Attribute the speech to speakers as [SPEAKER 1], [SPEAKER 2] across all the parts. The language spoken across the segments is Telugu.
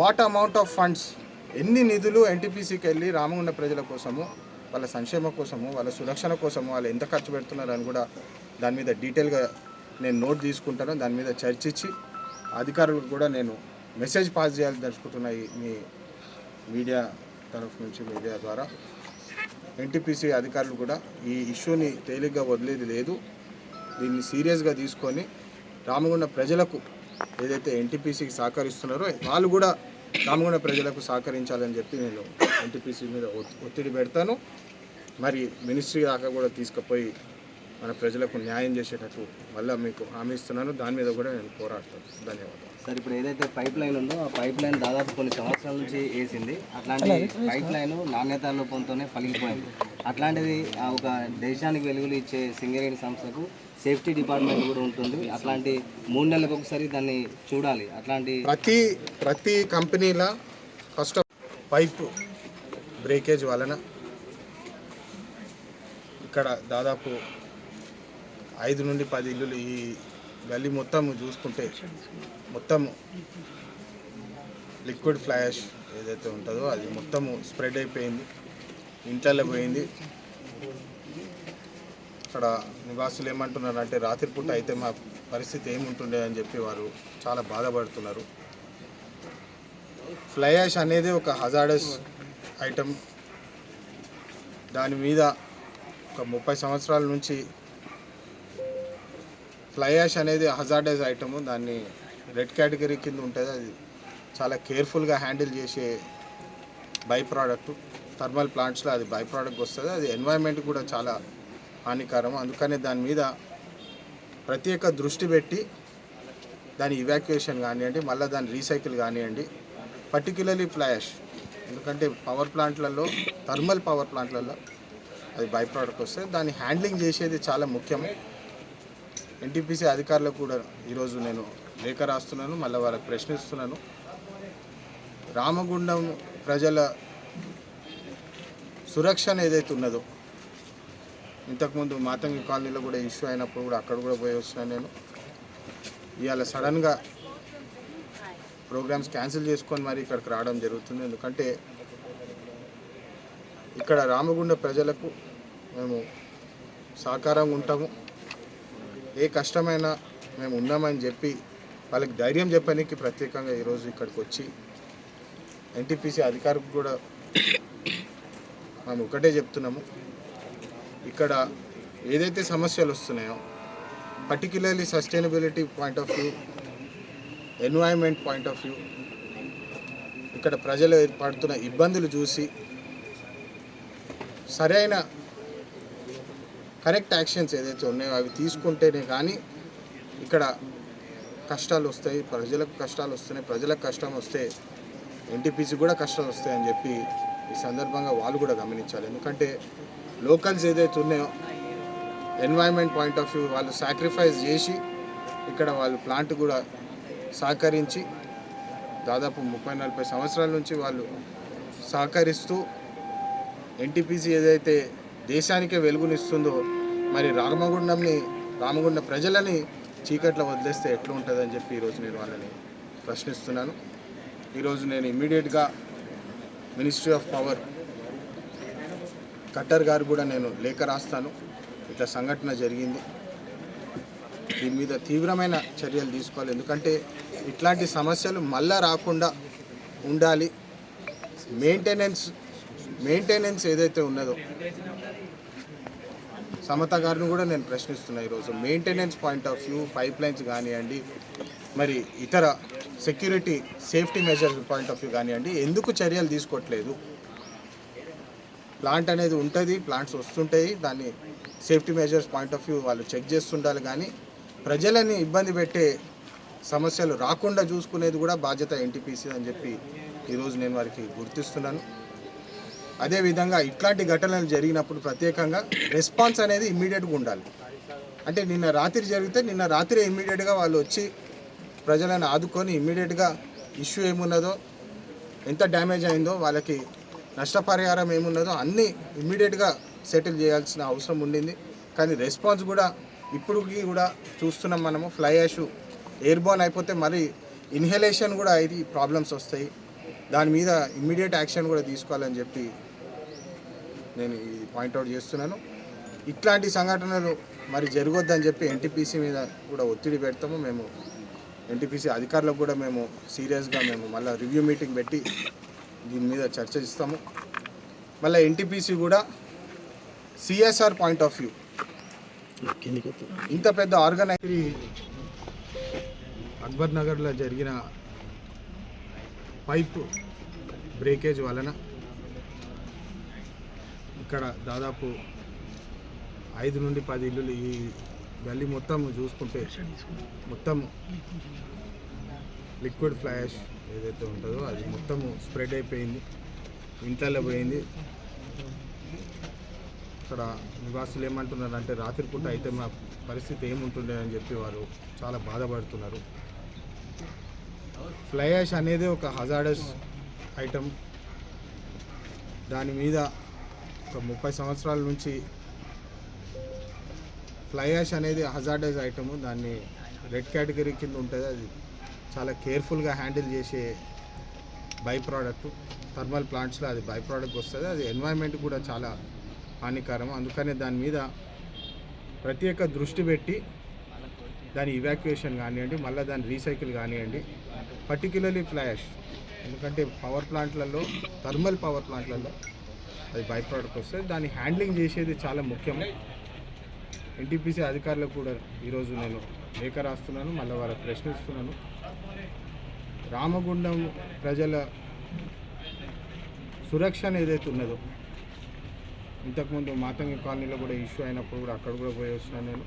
[SPEAKER 1] వాట్ అమౌంట్ ఆఫ్ ఫండ్స్, ఎన్ని నిధులు ఎన్టీపీసీకి వెళ్ళి రామగుండ ప్రజల కోసము, వాళ్ళ సంక్షేమ కోసము, వాళ్ళ సురక్షణ కోసము వాళ్ళు ఎంత ఖర్చు పెడుతున్నారు అని కూడా దాని మీద డీటెయిల్గా నేను నోట్ తీసుకుంటాను. దాని మీద చర్చించి అధికారులకు కూడా నేను మెసేజ్ పాస్ చేయాలని తెలుసుకుంటున్న మీ మీడియా తరఫు నుంచి, మీడియా ద్వారా ఎన్టీపీసీ అధికారులు కూడా ఈ ఇష్యూని తేలిగ్గా వదిలేది లేదు. దీన్ని సీరియస్గా తీసుకొని రామగుండ ప్రజలకు ఏదైతే ఎన్టీపీసీకి సహకరిస్తున్నారో వాళ్ళు కూడా రామగుండ ప్రజలకు సహకరించాలని చెప్పి నేను ఎన్టీపీసీ మీద ఒత్తిడి పెడతాను. మరి మినిస్ట్రీ దాకా కూడా తీసుకుపోయి మన ప్రజలకు న్యాయం చేసేటట్టు మళ్ళీ మీకు హామీ ఇస్తున్నాను. దాని మీద కూడా నేను పోరాడతాను. ధన్యవాదాలు.
[SPEAKER 2] సార్, ఇప్పుడు ఏదైతే పైప్ లైన్ ఉందో ఆ పైప్ లైన్ దాదాపు కొన్ని సంవత్సరాల నుంచి వేసింది. అట్లాంటి పైప్ లైన్ నాణ్యత లోపంతోనే పలిగిపోయింది. అట్లాంటిది ఒక దేశానికి వెలుగులు ఇచ్చే సింగరేణి సంస్థకు సేఫ్టీ డిపార్ట్మెంట్ కూడా ఉంటుంది. అట్లాంటి 3 నెలలకు ఒకసారి దాన్ని చూడాలి. అట్లాంటి
[SPEAKER 1] ప్రతి కంపెనీలో ఫస్ట్ పైప్ బ్రేకేజ్ వలన ఇక్కడ దాదాపు 5 నుండి 10 ఇల్లులు ఈ గల్లీ మొత్తం చూసుకుంటే మొత్తం లిక్విడ్ ఫ్లై యాష్ ఏదైతే ఉంటుందో అది మొత్తము స్ప్రెడ్ అయిపోయింది, ఇంట్లలో పోయింది. ఇక్కడ నివాసులు ఏమంటున్నారంటే రాత్రిపూట అయితే మా పరిస్థితి ఏముంటుండే అని చెప్పి వారు చాలా బాధపడుతున్నారు. ఫ్లై యాష్ అనేది ఒక హజార్డస్ ఐటమ్. దాని మీద ఒక 30 సంవత్సరాల నుంచి ఫ్లై యాష్ అనేది హజార్డస్ ఐటము. దాన్ని రెడ్ కేటగిరీ కింద ఉంటుంది. అది చాలా కేర్ఫుల్గా హ్యాండిల్ చేసే బై ప్రోడక్ట్. థర్మల్ ప్లాంట్స్లో అది బై ప్రోడక్ట్ వస్తుంది. అది ఎన్వైరన్మెంట్ కూడా చాలా హానికరం. అందుకని దాని మీద ప్రత్యేక దృష్టి పెట్టి దాని ఇవాక్యుయేషన్ కానివ్వండి, మళ్ళీ దాని రీసైకిల్ కానివ్వండి, పర్టిక్యులర్లీ ఫ్లై యాష్. ఎందుకంటే పవర్ ప్లాంట్లలో, థర్మల్ పవర్ ప్లాంట్లలో అది బై ప్రోడక్ట్ వస్తుంది. దాన్ని హ్యాండ్లింగ్ చేసేది చాలా ముఖ్యం. ఎన్టీపీసీ అధికారులకు కూడా ఈరోజు నేను లేఖ రాస్తున్నాను, మళ్ళీ వాళ్ళకి ప్రశ్నిస్తున్నాను. రామగుండం ప్రజల సురక్షణ ఏదైతే ఉన్నదో, ఇంతకుముందు మాతంగి కాలనీలో కూడా ఇష్యూ అయినప్పుడు కూడా అక్కడ కూడా పోయి వస్తున్నాను నేను. ఇవాళ సడన్గా ప్రోగ్రామ్స్ క్యాన్సిల్ చేసుకొని మరి ఇక్కడికి రావడం జరుగుతుంది. ఎందుకంటే ఇక్కడ రామగుండ ప్రజలకు మేము సహకారంగా ఉంటాము. ఏ కష్టమైనా మేము ఉన్నామని చెప్పి వాళ్ళకి ధైర్యం చెప్పడానికి ప్రత్యేకంగా ఈరోజు ఇక్కడికి వచ్చి ఎన్టీపీసీ అధికారికి కూడా మేము ఒకటే చెప్తున్నాము. ఇక్కడ ఏదైతే సమస్యలు వస్తున్నాయో, particularly sustainability point of view, environment point of view, ఇక్కడ ప్రజలు పడుతున్న ఇబ్బందులు చూసి సరైన కరెక్ట్ యాక్షన్స్ ఏదైతే ఉన్నాయో అవి తీసుకుంటేనే కానీ ఇక్కడ కష్టాలు వస్తాయి, ప్రజలకు కష్టాలు వస్తున్నాయి. ప్రజలకు కష్టం వస్తే ఎన్టీపీసీ కూడా కష్టాలు వస్తాయని చెప్పి ఈ సందర్భంగా వాళ్ళు కూడా గమనించాలి. ఎందుకంటే లోకల్స్ ఏదైతే ఉన్నాయో ఎన్వైరన్మెంట్ పాయింట్ ఆఫ్ వ్యూ వాళ్ళు సాక్రిఫైస్ చేసి ఇక్కడ వాళ్ళు ప్లాంట్ కూడా సహకరించి దాదాపు 30-40 సంవత్సరాల నుంచి వాళ్ళు సహకరిస్తూ ఎన్టీపీసీ ఏదైతే దేశానికే వెలుగునిస్తుందో, మరి రామగుండ ప్రజలని చీకట్లో వదిలేస్తే ఎట్లా ఉంటుందని చెప్పి ఈరోజు నేను వాళ్ళని ప్రశ్నిస్తున్నాను. ఈరోజు నేను ఇమ్మీడియట్గా మినిస్ట్రీ ఆఫ్ పవర్ ఖట్టర్ గారు కూడా నేను లేఖ రాస్తాను. ఇట్లా సంఘటన జరిగింది, దీని మీద తీవ్రమైన చర్యలు తీసుకోవాలి. ఎందుకంటే ఇట్లాంటి సమస్యలు మళ్ళా రాకుండా ఉండాలి. మెయింటెనెన్స్ ఏదైతే ఉన్నదో, సమత గారిని కూడా నేను ప్రశ్నిస్తున్నా ఈరోజు. Maintenance point of view, pipe lines కానివ్వండి, మరి ఇతర security safety measures point of view కానివ్వండి, ఎందుకు చర్యలు తీసుకోవట్లేదు? ప్లాంట్ అనేది ఉంటుంది, ప్లాంట్స్ వస్తుంటాయి, దాన్ని safety measures point of view వాళ్ళు చెక్ చేస్తుండాలి. కానీ ప్రజలని ఇబ్బంది పెట్టే సమస్యలు రాకుండా చూసుకునేది కూడా బాధ్యత ఎన్టీపీసీ అని చెప్పి ఈరోజు నేను వారికి గుర్తిస్తున్నాను. అదేవిధంగా ఇట్లాంటి ఘటనలు జరిగినప్పుడు ప్రత్యేకంగా రెస్పాన్స్ అనేది ఇమ్మీడియట్గా ఉండాలి. అంటే నిన్న రాత్రి జరిగితే నిన్న రాత్రి ఇమ్మీడియట్గా వాళ్ళు వచ్చి ప్రజలను ఆదుకొని ఇమ్మీడియట్గా ఇష్యూ ఏమున్నదో, ఎంత డ్యామేజ్ అయిందో, వాళ్ళకి నష్టపరిహారం ఏమున్నదో అన్నీ ఇమ్మీడియట్గా సెటిల్ చేయాల్సిన అవసరం ఉండింది. కానీ రెస్పాన్స్ కూడా ఇప్పటికి కూడా చూస్తున్నాం మనము. ఫ్లై యాష్ ఎయిర్బోర్న్ అయిపోతే మరి ఇన్హలేషన్ కూడా ఇది ప్రాబ్లమ్స్ వస్తాయి. దాని మీద ఇమ్మీడియట్ యాక్షన్ కూడా తీసుకోవాలని చెప్పి నేను ఇది పాయింట్అవుట్ చేస్తున్నాను. ఇట్లాంటి సంఘటనలు మరి జరగొద్దని చెప్పి ఎన్టీపీసీ మీద కూడా ఒత్తిడి పెడతాము. మేము ఎన్టీపీసీ అధికారులకు కూడా మేము సీరియస్గా మేము మళ్ళీ రివ్యూ మీటింగ్ పెట్టి దీని మీద చర్చిస్తాము. మళ్ళీ ఎన్టీపీసీ కూడా సిఎస్ఆర్ పాయింట్ ఆఫ్ వ్యూ ఇంత పెద్ద ఆర్గనైజరీ అక్బర్ నగర్లో జరిగిన పైప్ బ్రేకేజ్ వలన ఇక్కడ దాదాపు 5 నుండి 10 ఇల్లులు ఈ గల్లీ మొత్తం చూసుకుంటే మొత్తం లిక్విడ్ ఫ్లాష్ ఏదైతే ఉంటుందో అది మొత్తం స్ప్రెడ్ అయిపోయింది, ఇంట్లలో పోయింది. ఇక్కడ నివాసులు ఏమంటున్నారంటే రాత్రిపూట అయితే మా పరిస్థితి ఏముంటుండే అని చెప్పి వారు చాలా బాధపడుతున్నారు. ఫ్లై యాష్ అనేది ఒక హజార్డస్ ఐటమ్. దాని మీద ఒక 30 సంవత్సరాల నుంచి ఫ్లై యాష్ అనేది హజార్డస్ ఐటము. దాన్ని రెడ్ కేటగిరీ కింద ఉంటుంది. అది చాలా కేర్ఫుల్గా హ్యాండిల్ చేసే బై ప్రోడక్ట్. థర్మల్ ప్లాంట్స్లో అది బై ప్రోడక్ట్ వస్తుంది. అది ఎన్వైర్న్మెంట్ కూడా చాలా హానికరం. అందుకనే దాని మీద ప్రత్యేక దృష్టి పెట్టి దాని ఇవాక్యుయేషన్ కానివ్వండి, మళ్ళీ దాని రీసైకిల్ కానివ్వండి, పర్టిక్యులర్లీ ఫ్లై యాష్. ఎందుకంటే పవర్ ప్లాంట్లలో, థర్మల్ పవర్ ప్లాంట్లలో అది బై ప్రోడక్ట్ వస్తుంది. దాన్ని హ్యాండ్లింగ్ చేసేది చాలా ముఖ్యం. ఎన్టీపీసీ అధికారులకు కూడా ఈరోజు నేను లేఖ రాస్తున్నాను, మళ్ళీ వాళ్ళకి ప్రశ్నిస్తున్నాను. రామగుండం ప్రజల సురక్షణ ఏదైతే ఉన్నదో, ఇంతకుముందు మాతంగి కాలనీలో కూడా ఇష్యూ అయినప్పుడు కూడా అక్కడ కూడా పోయి వచ్చినాను నేను.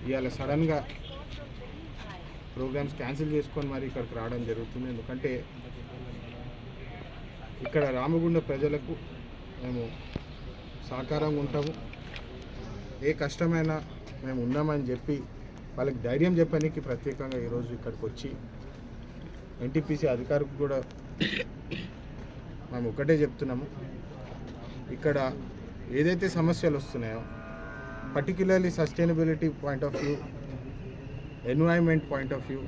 [SPEAKER 1] ఇవాళ సడన్గా ప్రోగ్రామ్స్ క్యాన్సిల్ చేసుకొని మరి ఇక్కడికి రావడం జరుగుతుంది. ఎందుకంటే ఇక్కడ రామగుండ ప్రజలకు మేము సహకారంగా ఉంటాము. ఏ కష్టమైనా మేము ఉన్నామని చెప్పి వాళ్ళకి ధైర్యం చెప్పడానికి ప్రత్యేకంగా ఈరోజు ఇక్కడికి వచ్చి ఎన్టీపీసీ అధికారులకు కూడా మేము ఒకటే చెప్తున్నాము. ఇక్కడ ఏదైతే సమస్యలు వస్తున్నాయో, particularly sustainability point of view, environment point of view,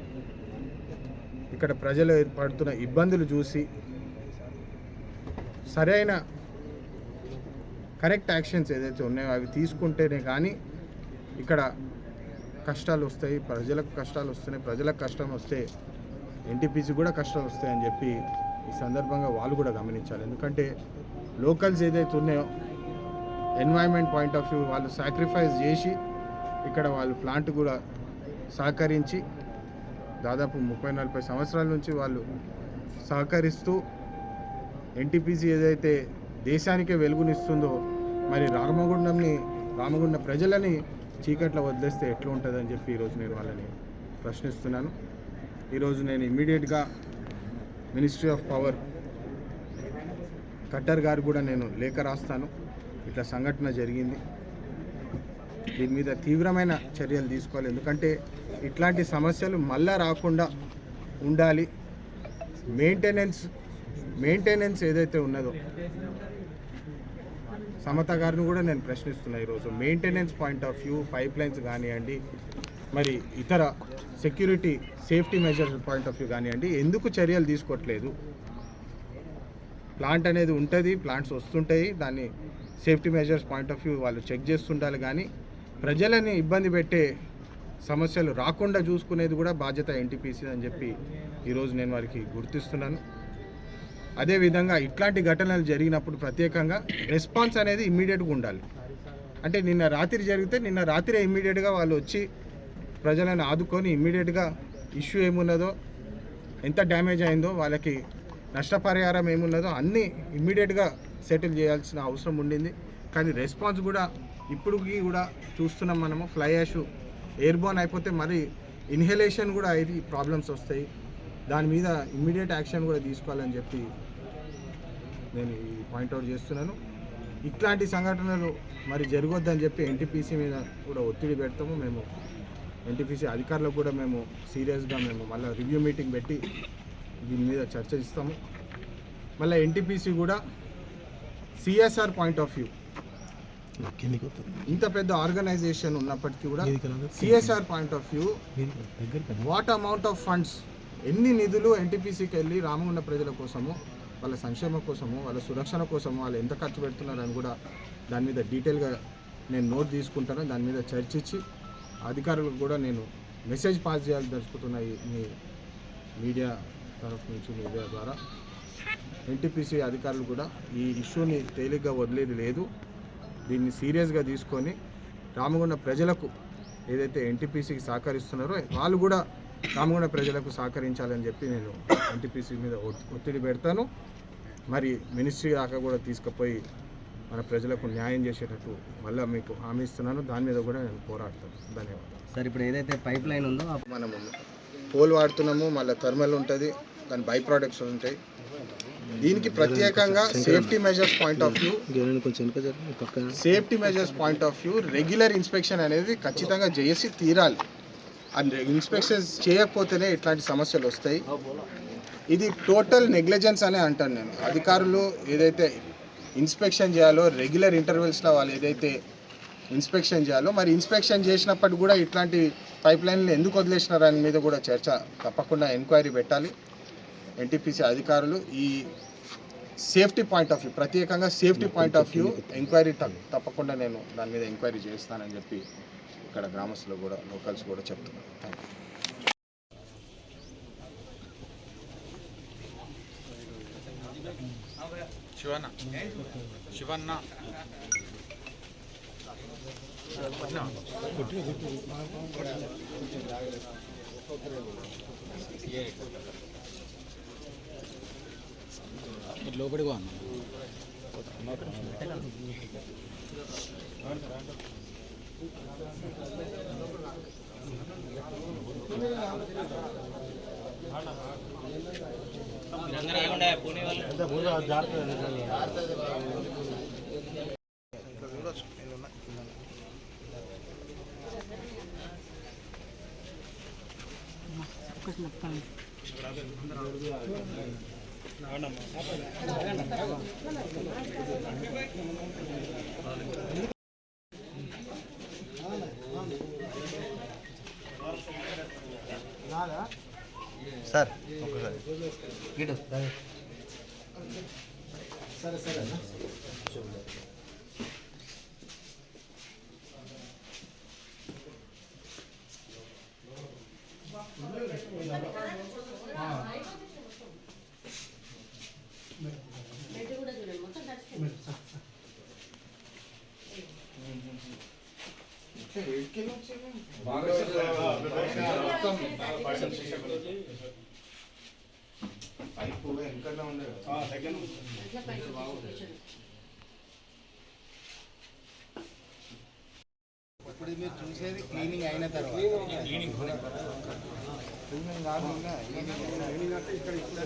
[SPEAKER 1] ఇక్కడ ప్రజలు పడుతున్న ఇబ్బందులు చూసి సరైన కరెక్ట్ యాక్షన్స్ ఏదైతే ఉన్నాయో అవి తీసుకుంటేనే కానీ ఇక్కడ కష్టాలు వస్తాయి, ప్రజలకు కష్టాలు వస్తున్నాయి. ప్రజలకు కష్టం వస్తే ఎన్టీపీసీ కూడా కష్టాలు వస్తాయని చెప్పి ఈ సందర్భంగా వాళ్ళు కూడా గమనించాలి. ఎందుకంటే లోకల్స్ ఏదైతే ఉన్నాయో ఎన్వైర్న్మెంట్ పాయింట్ ఆఫ్ వ్యూ వాళ్ళు సాక్రిఫైస్ చేసి ఇక్కడ వాళ్ళు ప్లాంట్ కూడా సహకరించి దాదాపు 30-40 సంవత్సరాల నుంచి వాళ్ళు సహకరిస్తూ ఎన్టీపీసీ ఏదైతే దేశానికే వెలుగునిస్తుందో, మరి రామగుండం ప్రజలని చీకట్లో వదిలేస్తే ఎట్లా ఉంటుందని చెప్పి ఈరోజు నేను వాళ్ళని ప్రశ్నిస్తున్నాను. ఈరోజు నేను ఇమ్మీడియట్గా మినిస్ట్రీ ఆఫ్ పవర్ ఖట్టర్ గారు కూడా నేను లేఖ రాస్తాను. ఇట్లా సంఘటన జరిగింది, దీని మీద తీవ్రమైన చర్యలు తీసుకోవాలి. ఎందుకంటే ఇట్లాంటి సమస్యలు మళ్ళా రాకుండా ఉండాలి. మెయింటెనెన్స్ ఏదైతే ఉన్నదో, సమత గారిని కూడా నేను ప్రశ్నిస్తున్నా ఈరోజు. Maintenance point of view, pipe lines కానివ్వండి, మరి ఇతర security safety measures point of view కానివ్వండి, ఎందుకు చర్యలు తీసుకోవట్లేదు? ప్లాంట్ అనేది ఉంటుంది, ప్లాంట్స్ వస్తుంటాయి, దాన్ని safety measures point of view వాళ్ళు చెక్ చేస్తుండాలి. కానీ ప్రజలని ఇబ్బంది పెట్టే సమస్యలు రాకుండా చూసుకునేది కూడా బాధ్యత ఎన్టీపీసీ అని చెప్పి ఈరోజు నేను వారికి గుర్తిస్తున్నాను. అదేవిధంగా ఇట్లాంటి ఘటనలు జరిగినప్పుడు ప్రత్యేకంగా రెస్పాన్స్ అనేది ఇమ్మీడియట్గా ఉండాలి. అంటే నిన్న రాత్రి జరిగితే నిన్న రాత్రి ఇమ్మీడియట్గా వాళ్ళు వచ్చి ప్రజలను ఆదుకొని ఇమ్మీడియట్గా ఇష్యూ ఏమున్నదో, ఎంత డ్యామేజ్ అయిందో, వాళ్ళకి నష్టపరిహారం ఏమున్నదో అన్నీ ఇమ్మీడియట్గా సెటిల్ చేయాల్సిన అవసరం ఉండింది. కానీ రెస్పాన్స్ కూడా ఇప్పటికి కూడా చూస్తున్నాం మనము. ఫ్లై యాష్ ఎయిర్బోర్న్ అయిపోతే మరి ఇన్హలేషన్ కూడా అయ్యి ప్రాబ్లమ్స్ వస్తాయి. దాని మీద ఇమ్మీడియట్ యాక్షన్ కూడా తీసుకోవాలని చెప్పి నేను ఈ పాయింట్అవుట్ చేస్తున్నాను. ఇట్లాంటి సంఘటనలు మరి జరగొద్దని చెప్పి ఎన్టీపీసీ మీద కూడా ఒత్తిడి పెడతాము. మేము ఎన్టీపీసీ అధికారులకు కూడా మేము సీరియస్గా మేము మళ్ళీ రివ్యూ మీటింగ్ పెట్టి దీని మీద చర్చిస్తాము. మళ్ళీ ఎన్టీపీసీ కూడా సిఎస్ఆర్ పాయింట్ ఆఫ్ వ్యూ, ఇంత పెద్ద ఆర్గనైజేషన్ ఉన్నప్పటికీ కూడా CSR point of view, what amount of funds ఎన్ని నిధులు ఎన్టీపీసీకి వెళ్ళి రామగుండ ప్రజల కోసము, వాళ్ళ సంక్షేమం కోసము, వాళ్ళ సురక్షణ కోసము వాళ్ళు ఎంత ఖర్చు పెడుతున్నారని కూడా దాని మీద డీటెయిల్గా నేను నోట్ తీసుకుంటాను. దాని మీద చర్చించి అధికారులకు కూడా నేను మెసేజ్ పాస్ చేయాలని తెలుసుకుంటున్న మీ మీడియా తరఫు నుంచి, మీడియా ద్వారా ఎన్టీపీసీ అధికారులు కూడా ఈ ఇష్యూని తేలిగ్గా వదిలేది లేదు. దీన్ని సీరియస్గా తీసుకొని రామగుండ ప్రజలకు ఏదైతే ఎన్టీపీసీకి సహకరిస్తున్నారో వాళ్ళు కూడా రామగుండ ప్రజలకు సహకరించాలని చెప్పి నేను ఎన్టీపీసీ మీద ఒత్తిడి పెడతాను. మరి మినిస్ట్రీ దాకా కూడా తీసుకుపోయి మన ప్రజలకు న్యాయం చేసేటట్టు మళ్ళీ మీకు హామీ ఇస్తున్నాను. దాని మీద కూడా నేను పోరాడతాను. ధన్యవాదాలు
[SPEAKER 2] సార్. ఇప్పుడు ఏదైతే పైప్ లైన్ ఉందో
[SPEAKER 1] మనము పోల్ వాడుతున్నాము, మళ్ళీ థర్మల్ ఉంటుంది, దాని బై ప్రోడక్ట్స్ ఉంటాయి. దీనికి ప్రత్యేకంగా safety measures point of view regular inspection అనేది ఖచ్చితంగా చేసి తీరాలి. అండ్ ఇన్స్పెక్షన్స్ చేయకపోతేనే ఇట్లాంటి సమస్యలు వస్తాయి. ఇది టోటల్ నెగ్లిజెన్స్ అనే అంటాను నేను. అధికారులు ఏదైతే ఇన్స్పెక్షన్ చేయాలో రెగ్యులర్ ఇంటర్వెల్స్లో వాళ్ళు ఏదైతే ఇన్స్పెక్షన్ చేయాలో, మరి ఇన్స్పెక్షన్ చేసినప్పటికి కూడా ఇట్లాంటి పైప్ లైన్లు ఎందుకు వదిలేసినారు దాని మీద కూడా చర్చ తప్పకుండా ఎంక్వైరీ పెట్టాలి. ఎన్టీపీసీ అధికారులు ఈ సేఫ్టీ పాయింట్ ఆఫ్ వ్యూ, ప్రత్యేకంగా safety point of view enquiry తప్పకుండా నేను దాని మీద ఎంక్వైరీ చేస్తానని చెప్పి ఇక్కడ గ్రామస్తులు కూడా, లోకల్స్ కూడా చెప్తున్నారు. Thank you.
[SPEAKER 3] శివన్న లోపలికి అన్న
[SPEAKER 2] సార్ ఒక్కసారి ఇటు సరే సరే అన్న.
[SPEAKER 1] ఇప్పుడు మీరు చూసేది క్లీనింగ్ అయిన తర్వాత క్లీనింగ్ కాదు ఇక్కడ ఇప్పుడు